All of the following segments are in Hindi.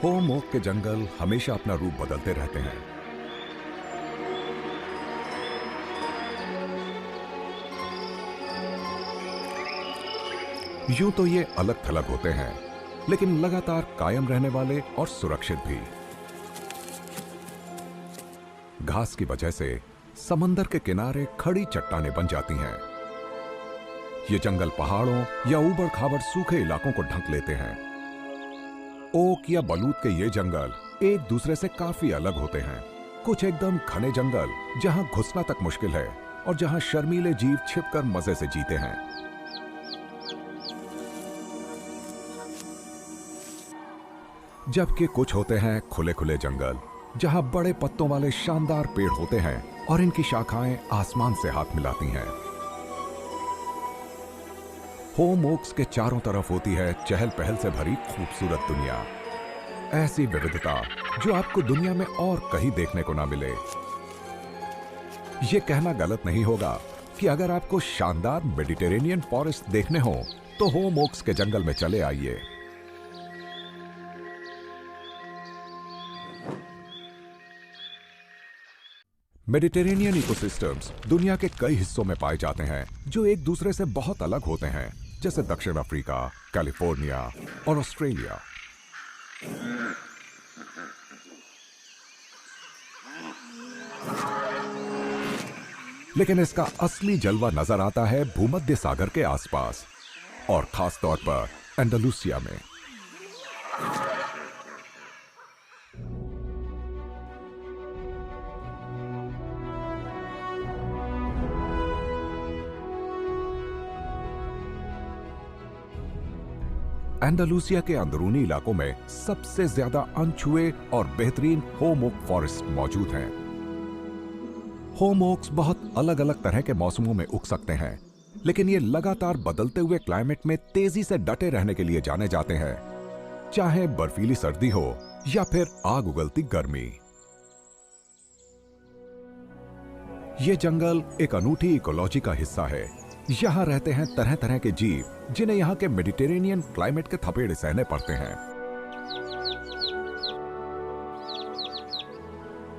होम ओक के जंगल हमेशा अपना रूप बदलते रहते हैं। यूं तो ये अलग थलग होते हैं, लेकिन लगातार कायम रहने वाले और सुरक्षित भी। घास की वजह से समंदर के किनारे खड़ी चट्टानें बन जाती हैं। ये जंगल पहाड़ों या ऊबड़ खाबड़ सूखे इलाकों को ढक लेते हैं। ओक या बलूत के ये जंगल एक दूसरे से काफी अलग होते हैं। कुछ एकदम घने जंगल जहां घुसना तक मुश्किल है और जहां शर्मीले जीव छिपकर मजे से जीते हैं। जबकि कुछ होते हैं खुले खुले जंगल जहां बड़े पत्तों वाले शानदार पेड़ होते हैं और इनकी शाखाएं आसमान से हाथ मिलाती हैं। होम ओक्स के चारों तरफ होती है चहल पहल से भरी खूबसूरत दुनिया। ऐसी विविधता जो आपको दुनिया में और कहीं देखने को ना मिले। यह कहना गलत नहीं होगा कि अगर आपको शानदार मेडिटेरेनियन फॉरेस्ट देखने हो तो होम ओक्स के जंगल में चले आइए। मेडिटेरेनियन इकोसिस्टम्स दुनिया के कई हिस्सों में पाए जाते हैं जो एक दूसरे से बहुत अलग होते हैं, जैसे दक्षिण अफ्रीका, कैलिफोर्निया और ऑस्ट्रेलिया। लेकिन इसका असली जलवा नजर आता है भूमध्य सागर के आसपास और खास तौर पर एंडालुसिया में। एंडालुसिया के अंदरूनी इलाकों में सबसे ज्यादा अनछुए और बेहतरीन होम ओक फॉरेस्ट मौजूद हैं। होम ओक्स बहुत अलग अलग तरह के मौसमों में उग सकते हैं, लेकिन ये लगातार बदलते हुए क्लाइमेट में तेजी से डटे रहने के लिए जाने जाते हैं, चाहे बर्फीली सर्दी हो या फिर आग उगलती गर्मी। ये जंगल एक अनूठी इकोलॉजी का हिस्सा है। यहां रहते हैं तरह तरह के जीव जिन्हें यहां के मेडिटेरेनियन क्लाइमेट के थपेड़े सहने पड़ते हैं।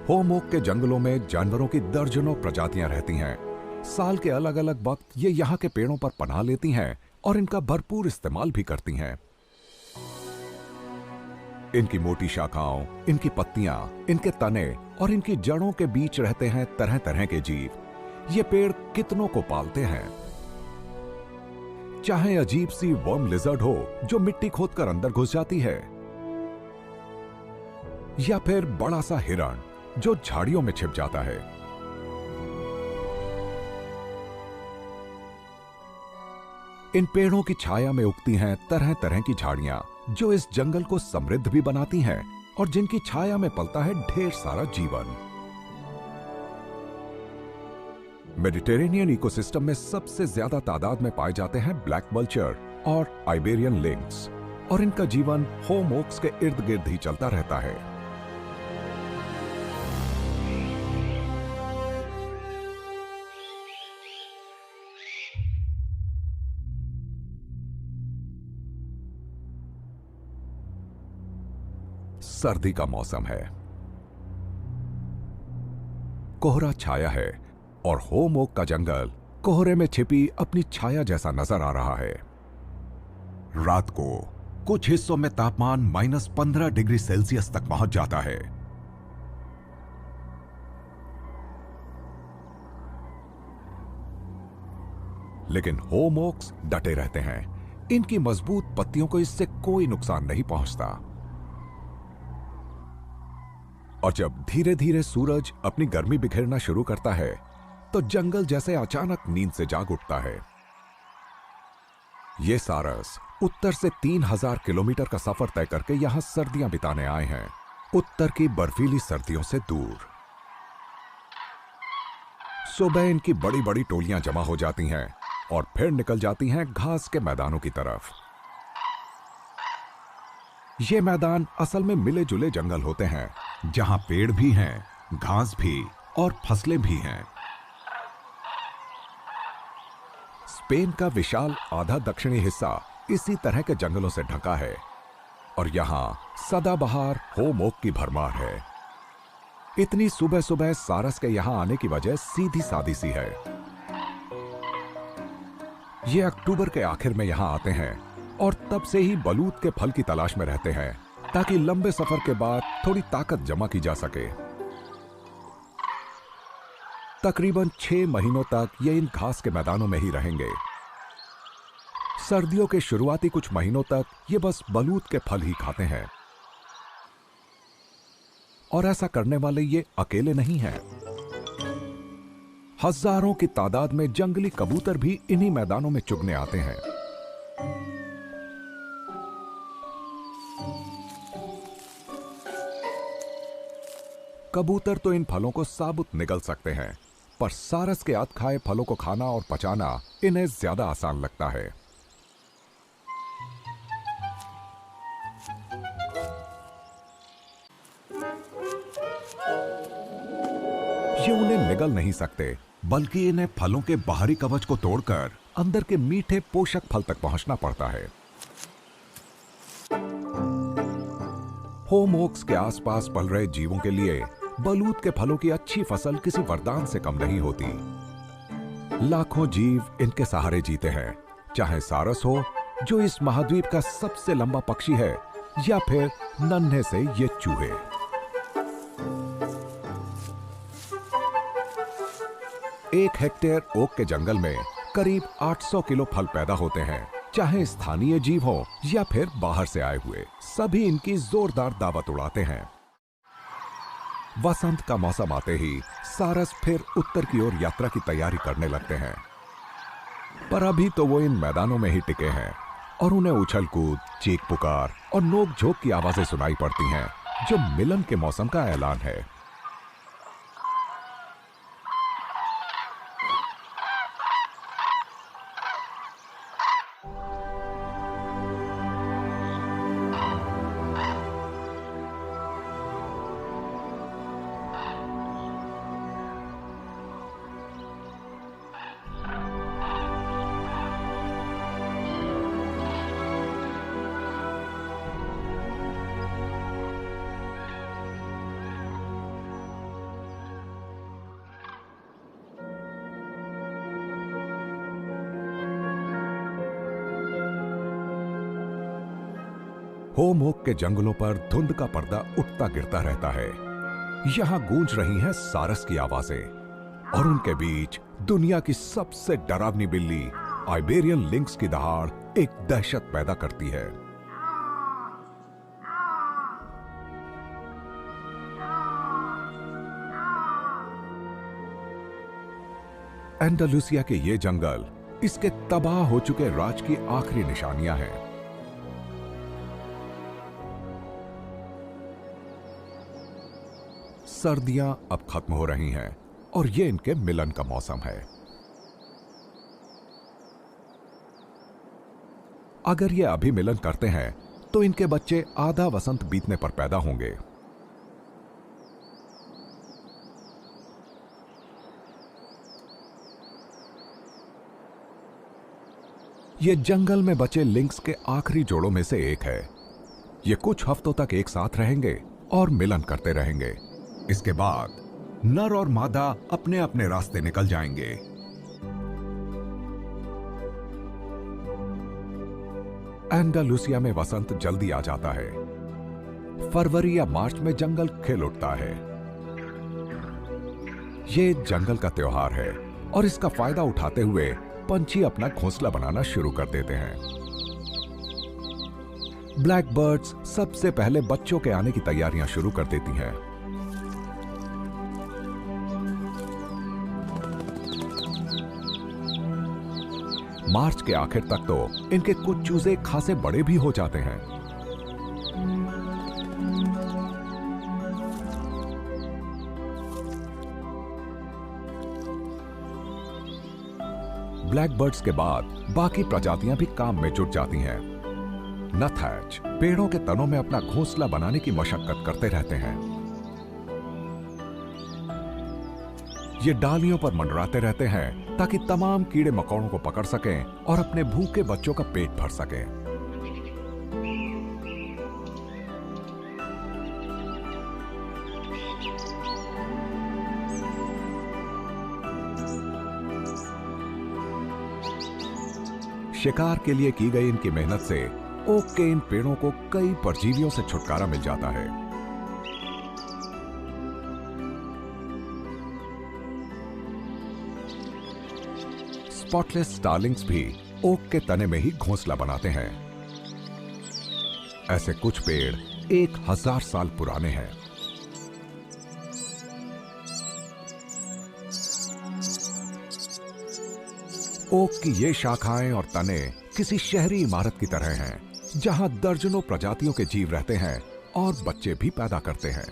होम ओक के जंगलों में जानवरों की दर्जनों प्रजातियां रहती हैं। साल के अलग अलग वक्त ये यहाँ के पेड़ों पर पनाह लेती हैं और इनका भरपूर इस्तेमाल भी करती हैं। इनकी मोटी शाखाओं, इनकी पत्तियां, इनके तने और इनकी जड़ों के बीच रहते हैं तरह तरह के जीव। ये पेड़ कितनों को पालते हैं। चाहे अजीब सी वर्म लिजर्ड हो जो मिट्टी खोदकर अंदर घुस जाती है, या फिर बड़ा सा हिरण जो झाड़ियों में छिप जाता है। इन पेड़ों की छाया में उगती हैं तरह तरह की झाड़ियां जो इस जंगल को समृद्ध भी बनाती हैं और जिनकी छाया में पलता है ढेर सारा जीवन। मेडिटेरेनियन इकोसिस्टम में सबसे ज्यादा तादाद में पाए जाते हैं ब्लैक वल्चर और आइबेरियन लिंक्स, और इनका जीवन होम ओक्स के इर्द गिर्द ही चलता रहता है। सर्दी का मौसम है, कोहरा छाया है और होम ओक का जंगल कोहरे में छिपी अपनी छाया जैसा नजर आ रहा है। रात को कुछ हिस्सों में तापमान -15 डिग्री सेल्सियस तक पहुंच जाता है। लेकिन होम ओक्स डटे रहते हैं। इनकी मजबूत पत्तियों को इससे कोई नुकसान नहीं पहुंचता। और जब धीरे धीरे सूरज अपनी गर्मी बिखेरना शुरू करता है तो जंगल जैसे अचानक नींद से जाग उठता है। ये सारस उत्तर से 3000 किलोमीटर का सफर तय करके यहां सर्दियां बिताने आए हैं, उत्तर की बर्फीली सर्दियों से दूर। सुबह इनकी बड़ी बड़ी टोलियां जमा हो जाती हैं और फिर निकल जाती हैं घास के मैदानों की तरफ। ये मैदान असल में मिले जुले जंगल होते हैं जहां पेड़ भी हैं, घास भी और फसलें भी हैं। स्पेन का विशाल आधा दक्षिणी हिस्सा इसी तरह के जंगलों से ढका है। और यहाँ सदाबहार होम ओक की भरमार है। इतनी सुबह सुबह सारस के यहां आने की वजह सीधी सादी सी है। ये अक्टूबर के आखिर में यहां आते हैं और तब से ही बलूत के फल की तलाश में रहते हैं ताकि लंबे सफर के बाद थोड़ी ताकत जमा की जा सके। तकरीबन 6 महीनों तक ये इन घास के मैदानों में ही रहेंगे। सर्दियों के शुरुआती कुछ महीनों तक ये बस बलूत के फल ही खाते हैं। और ऐसा करने वाले ये अकेले नहीं हैं। हजारों की तादाद में जंगली कबूतर भी इन्हीं मैदानों में चुगने आते हैं। कबूतर तो इन फलों को साबुत निगल सकते हैं, पर सारस के हाथ खाए फलों को खाना और पचाना इन्हें ज्यादा आसान लगता है। ये उन्हें निगल नहीं सकते, बल्कि इन्हें फलों के बाहरी कवच को तोड़कर अंदर के मीठे पोषक फल तक पहुंचना पड़ता है। होम ओक्स के आसपास पल रहे जीवों के लिए बलूत के फलों की अच्छी फसल किसी वरदान से कम नहीं होती। लाखों जीव इनके सहारे जीते हैं, चाहे सारस हो जो इस महाद्वीप का सबसे लंबा पक्षी है, या फिर नन्हे से ये चूहे। एक हेक्टेयर ओक के जंगल में करीब 800 किलो फल पैदा होते हैं, चाहे स्थानीय जीव हो या फिर बाहर से आए हुए, सभी इनकी जोरदार दावत उड़ाते हैं। वसंत का मौसम आते ही सारस फिर उत्तर की ओर यात्रा की तैयारी करने लगते हैं। पर अभी तो वो इन मैदानों में ही टिके हैं और उन्हें उछल कूद, चीख पुकार और नोक झोंक की आवाजें सुनाई पड़ती हैं, जो मिलन के मौसम का ऐलान है। होम ओक के जंगलों पर धुंध का पर्दा उठता गिरता रहता है। यहां गूंज रही हैं सारस की आवाजें, और उनके बीच दुनिया की सबसे डरावनी बिल्ली आइबेरियन लिंक्स की दहाड़ एक दहशत पैदा करती है। एंडालुसिया के ये जंगल इसके तबाह हो चुके राज की आखिरी निशानियां हैं। सर्दियां अब खत्म हो रही हैं और ये इनके मिलन का मौसम है। अगर ये अभी मिलन करते हैं तो इनके बच्चे आधा वसंत बीतने पर पैदा होंगे। ये जंगल में बचे लिंक्स के आखिरी जोड़ों में से एक है। ये कुछ हफ्तों तक एक साथ रहेंगे और मिलन करते रहेंगे। इसके बाद नर और मादा अपने अपने रास्ते निकल जाएंगे। एंडालुसिया में वसंत जल्दी आ जाता है। फरवरी या मार्च में जंगल खिल उठता है। ये जंगल का त्योहार है और इसका फायदा उठाते हुए पंछी अपना घोंसला बनाना शुरू कर देते हैं। ब्लैक बर्ड्स सबसे पहले बच्चों के आने की तैयारियां शुरू कर देती हैं। मार्च के आखिर तक तो इनके कुछ चूजे खासे बड़े भी हो जाते हैं। ब्लैक बर्ड्स के बाद बाकी प्रजातियां भी काम में जुट जाती हैं। नथैच पेड़ों के तनों में अपना घोंसला बनाने की मशक्कत करते रहते हैं। ये डालियों पर मंडराते रहते हैं ताकि तमाम कीड़े मकोड़ों को पकड़ सकें और अपने भूखे बच्चों का पेट भर सकें। शिकार के लिए की गई इनकी मेहनत से ओक के इन पेड़ों को कई परजीवियों से छुटकारा मिल जाता है। स्पॉटलेस स्टार्लिंग्स भी ओक के तने में ही घोंसला बनाते हैं। ऐसे कुछ पेड़ 1000 साल पुराने हैं। ओक की ये शाखाएं और तने किसी शहरी इमारत की तरह हैं, जहां दर्जनों प्रजातियों के जीव रहते हैं और बच्चे भी पैदा करते हैं।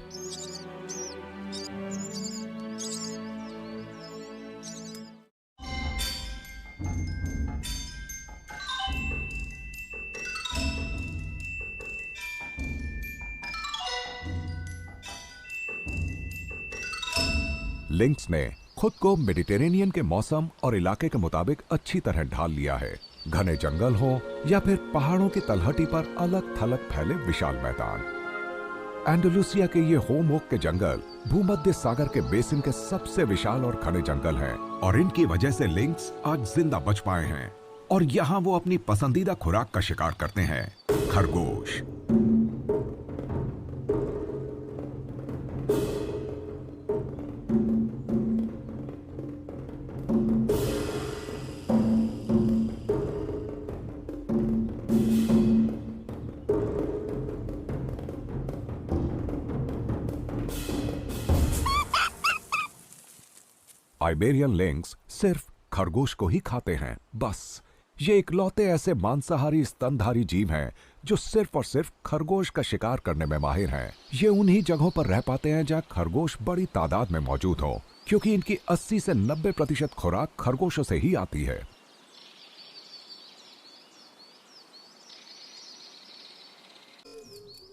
लिंक्स ने खुद को मेडिटेरेनियन के मौसम और इलाके के मुताबिक अच्छी तरह ढाल लिया है। घने जंगल हो या फिर पहाड़ों की तलहटी पर अलग थलग फैले विशाल मैदान। एंडलुसिया के ये होम ओक के जंगल भूमध्य सागर के बेसिन के सबसे विशाल और घने जंगल हैं, और इनकी वजह से लिंक्स आज जिंदा बच पाए हैं और यहाँ वो अपनी पसंदीदा खुराक का शिकार करते हैं, खरगोश। आइबेरियन लिंक्स सिर्फ खरगोश को ही खाते हैं, बस। ये इकलौते ऐसे मांसाहारी स्तनधारी जीव हैं जो सिर्फ और सिर्फ खरगोश का शिकार करने में माहिर हैं। ये उन्हीं जगहों पर रह पाते हैं जहां खरगोश बड़ी तादाद में मौजूद हो, क्योंकि इनकी 80 से 90% खुराक खरगोशों से ही आती है।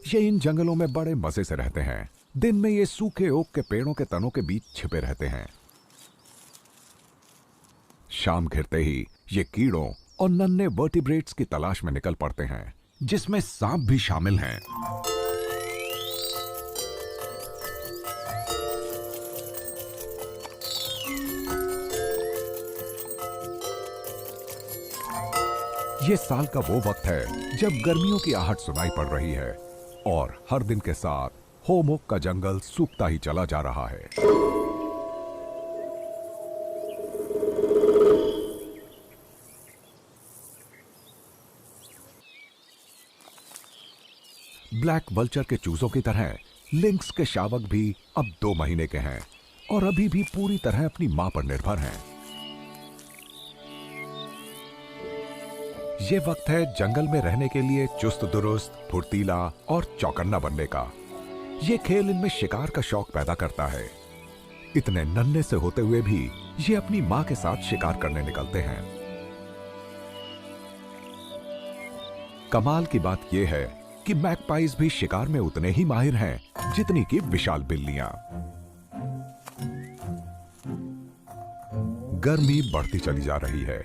ये इन जंगलों में बड़े मजे से रहते हैं। दिन में ये सूखे ओक के पेड़ों के तनों के बीच छिपे रहते हैं। शाम घिरते ही ये कीड़ों और नन्हे वर्टिब्रेट्स की तलाश में निकल पड़ते हैं, जिसमें सांप भी शामिल हैं। ये साल का वो वक्त है जब गर्मियों की आहट सुनाई पड़ रही है, और हर दिन के साथ होम ओक का जंगल सूखता ही चला जा रहा है। ब्लैक वल्चर के चूजों की तरह लिंक्स के शावक भी अब 2 महीने के हैं और अभी भी पूरी तरह अपनी मां पर निर्भर हैं। ये वक्त है जंगल में रहने के लिए चुस्त दुरुस्त, फुर्तीला और चौकन्ना बनने का। ये खेल इनमें शिकार का शौक पैदा करता है। इतने नन्हे से होते हुए भी ये अपनी मां के साथ शिकार करने निकलते हैं। कमाल की बात यह है कि मैगपाइज भी शिकार में उतने ही माहिर हैं जितनी कि विशाल बिल्लियां। गर्मी बढ़ती चली जा रही है।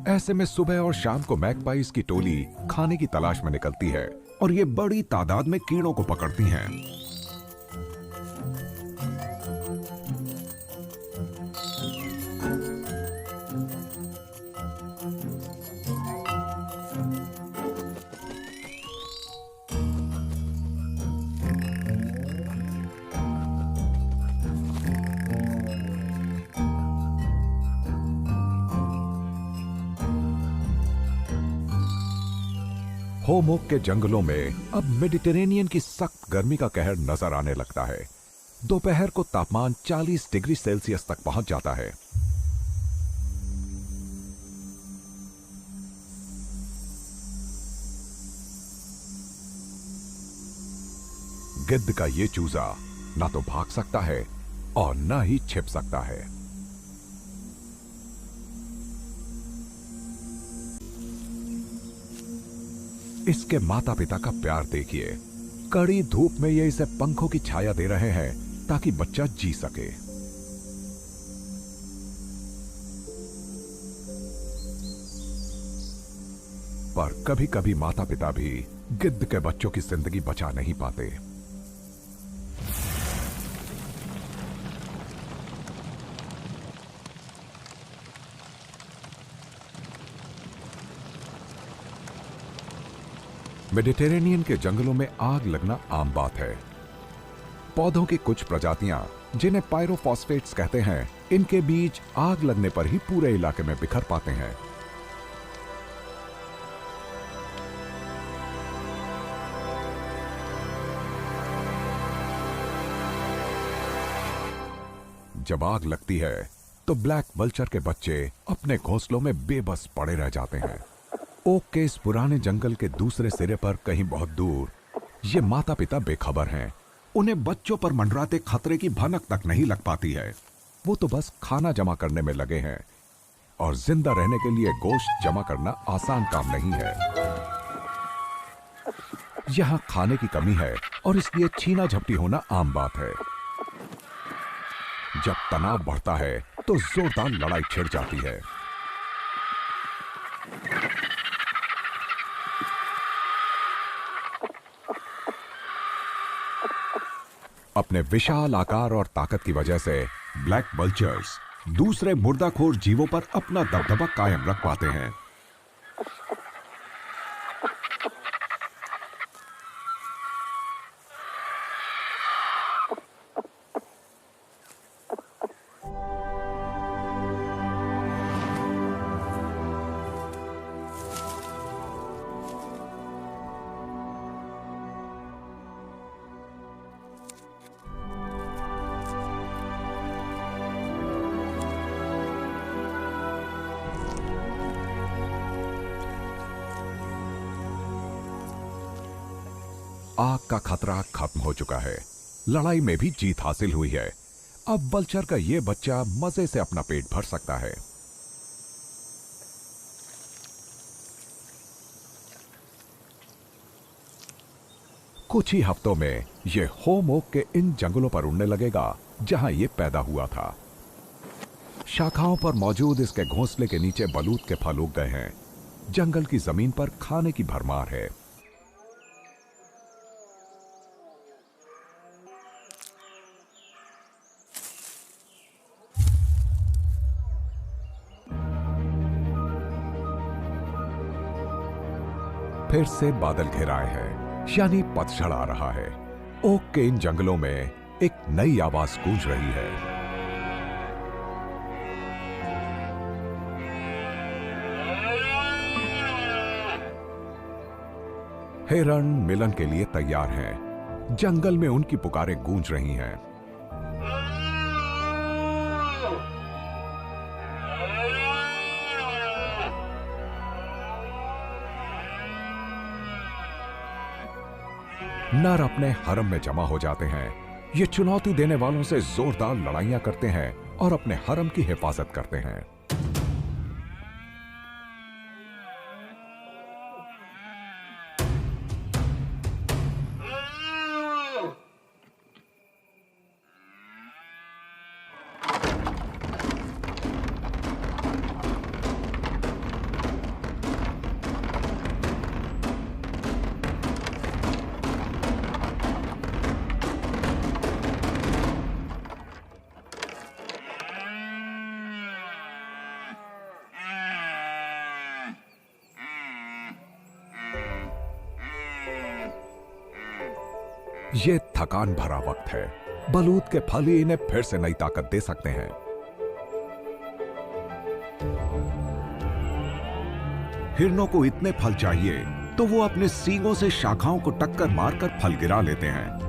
ऐसे में सुबह और शाम को मैगपाइज की टोली खाने की तलाश में निकलती है और ये बड़ी तादाद में कीड़ों को पकड़ती हैं। होम ओक के जंगलों में अब मेडिटेरेनियन की सख्त गर्मी का कहर नजर आने लगता है। दोपहर को तापमान 40 डिग्री सेल्सियस तक पहुंच जाता है। गिद्ध का ये चूजा ना तो भाग सकता है और ना ही छिप सकता है। इसके माता पिता का प्यार देखिए। कड़ी धूप में ये इसे पंखों की छाया दे रहे हैं ताकि बच्चा जी सके। पर कभी कभी माता पिता भी गिद्ध के बच्चों की जिंदगी बचा नहीं पाते। मेडिटेरेनियन के जंगलों में आग लगना आम बात है। पौधों की कुछ प्रजातियां, जिन्हें पायरोफॉस्फेट्स कहते हैं, इनके बीज आग लगने पर ही पूरे इलाके में बिखर पाते हैं। जब आग लगती है तो ब्लैक वल्चर के बच्चे अपने घोंसलों में बेबस पड़े रह जाते हैं। ओक के इस पुराने जंगल के दूसरे सिरे पर कहीं बहुत दूर ये माता पिता बेखबर हैं। उन्हें बच्चों पर मंडराते खतरे की भनक तक नहीं लग पाती है। वो तो बस खाना जमा करने में लगे हैं, और जिंदा रहने के लिए गोश्त जमा करना आसान काम नहीं है। यहां खाने की कमी है और इसलिए छीना झपटी होना आम बात है। जब तनाव बढ़ता है तो जोरदार लड़ाई छिड़ जाती है। अपने विशाल आकार और ताकत की वजह से ब्लैक वल्चर्स दूसरे मुर्दाखोर जीवों पर अपना दबदबा कायम रख पाते हैं। आग का खतरा खत्म हो चुका है। लड़ाई में भी जीत हासिल हुई है। अब वल्चर का ये बच्चा मजे से अपना पेट भर सकता है। कुछ ही हफ्तों में ये होम ओक के इन जंगलों पर उड़ने लगेगा जहां ये पैदा हुआ था। शाखाओं पर मौजूद इसके घोंसले के नीचे बलूत के फल उग गए हैं। जंगल की जमीन पर खाने की भरमार है। फिर से बादल घिराए हैं, यानी पतझड़ आ रहा है। ओक के इन जंगलों में एक नई आवाज गूंज रही है। हिरण मिलन के लिए तैयार हैं। जंगल में उनकी पुकारें गूंज रही हैं। नर अपने हरम में जमा हो जाते हैं। ये चुनौती देने वालों से जोरदार लड़ाइयां करते हैं और अपने हरम की हिफाजत करते हैं। ये थकान भरा वक्त है। बलूत के फल ही इन्हें फिर से नई ताकत दे सकते हैं। हिरणों को इतने फल चाहिए तो वो अपने सींगों से शाखाओं को टक्कर मारकर फल गिरा लेते हैं।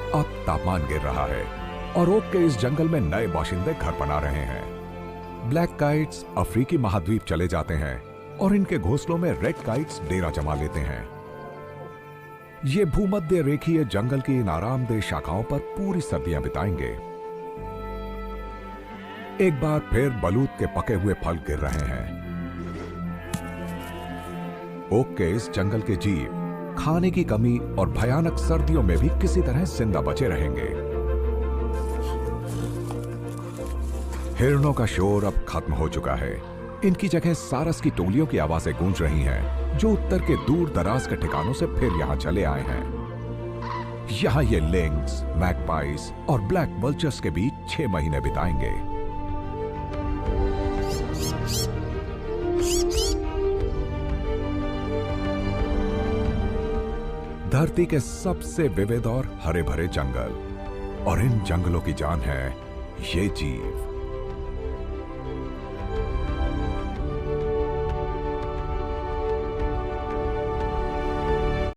अब तापमान गिर रहा है और ओक के इस जंगल में नए बाशिंदे घर बना रहे हैं। ब्लैक काइट्स अफ्रीकी महाद्वीप चले जाते हैं और इनके घोंसलों में रेड काइट्स डेरा जमा लेते हैं। ये भूमध्य रेखीय जंगल की इन आरामदेह शाखाओं पर पूरी सर्दियां बिताएंगे। एक बार फिर बलूत के पके हुए फल गिर रहे हैं। ओक के इस जंगल के जीव खाने की कमी और भयानक सर्दियों में भी किसी तरह जिंदा बचे रहेंगे। हिरणों का शोर अब खत्म हो चुका है। इनकी जगह सारस की टोलियों की आवाजें गूंज रही हैं, जो उत्तर के दूर दराज के ठिकानों से फिर यहां चले आए हैं। यहां ये लिंक्स, मैगपाइस और ब्लैक वल्चर्स के बीच 6 महीने बिताएंगे। धरती के सबसे विविध और हरे भरे जंगल, और इन जंगलों की जान है ये जीव।